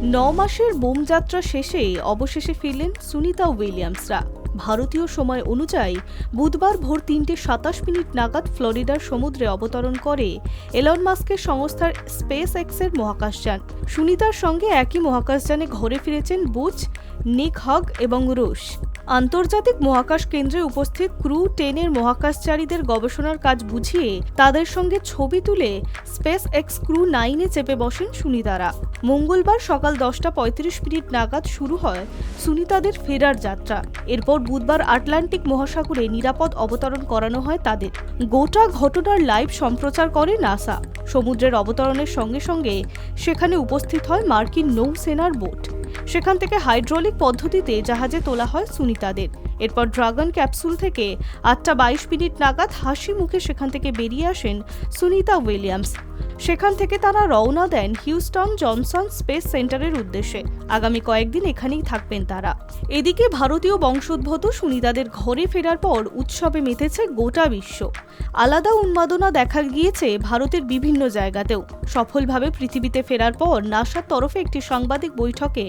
9 মাসের বোম যাত্রা শেষে অবশেষে ফিরলেন সুনিতা উইলিয়ামসরা। ভারতীয় সময় অনুযায়ী বুধবার ভোর 3:27 নাগাদ ফ্লোরিডার সমুদ্রে অবতরণ করে এলন মাস্কের সংস্থার স্পেস এক্সের মহাকাশযান। সুনিতার সঙ্গে একই মহাকাশযানে ঘরে ফিরেছেন বুচ, নিক হগ এবং রুশ। আন্তর্জাতিক মহাকাশ কেন্দ্রে উপস্থিত ক্রু 10-এর মহাকাশচারীদের গবেষণার কাজ বুঝিয়ে তাদের সঙ্গে ছবি তুলে স্পেস এক্স ক্রু 9-এ চেপে বসেন সুনিতারা। মঙ্গলবার সকাল 10:35 নাগাদ শুরু হয় সুনিতাদের ফেরার যাত্রা। এরপর বুধবার আটলান্টিক মহাসাগরে নিরাপদ অবতরণ করানো হয় তাদের। গোটা ঘটনার লাইভ সম্প্রচার করে নাসা। সমুদ্রের অবতরণের সঙ্গে সঙ্গে সেখানে উপস্থিত হয় মার্কিন নৌসেনার বোট। সেখান থেকে হাইড্রোলিক পদ্ধতিতে জাহাজে তোলা হয় সুনিতাদের। এরপর ড্রাগন ক্যাপসুল থেকে 8:22 নাগাদ হাসি মুখে সেখান থেকে বেরিয়ে আসেন সুনিতা উইলিয়ামস। সেখান থেকে তারা রওনা দেন হিউস্টন জনসন স্পেস সেন্টারের উদ্দেশ্যে। আগামী কয়েকদিন এখানেই থাকবেন তারা। এদিকে ভারতীয় বংশোদ্ভূত সুনিতাদের ঘরে ফেরার পর উৎসবে মেতেছে গোটা বিশ্ব। আলাদা উন্মাদনা দেখা গিয়েছে ভারতের বিভিন্ন জায়গাতেও। সফলভাবে পৃথিবীতে ফেরার পর নাসার তরফে একটি সাংবাদিক বৈঠকে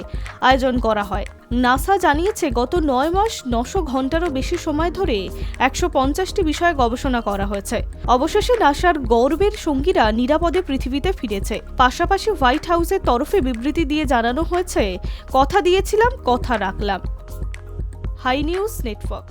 আয়োজন করা হয়। নাসা জানিয়েছে গত 9 মাস 900 ঘন্টারও বেশি সময় ধরে 150টি বিষয়ে গবেষণা করা হয়েছে। অবশেষে নাসার গর্বের সঙ্গীরা নিরাপদে পৃথিবীতে ফিরেছে। পাশাপাশি হোয়াইট হাউসের তরফে বিবৃতি দিয়ে জানানো হয়েছে, কথা দিয়েছিলাম, কথা রাখলাম। Hi news network.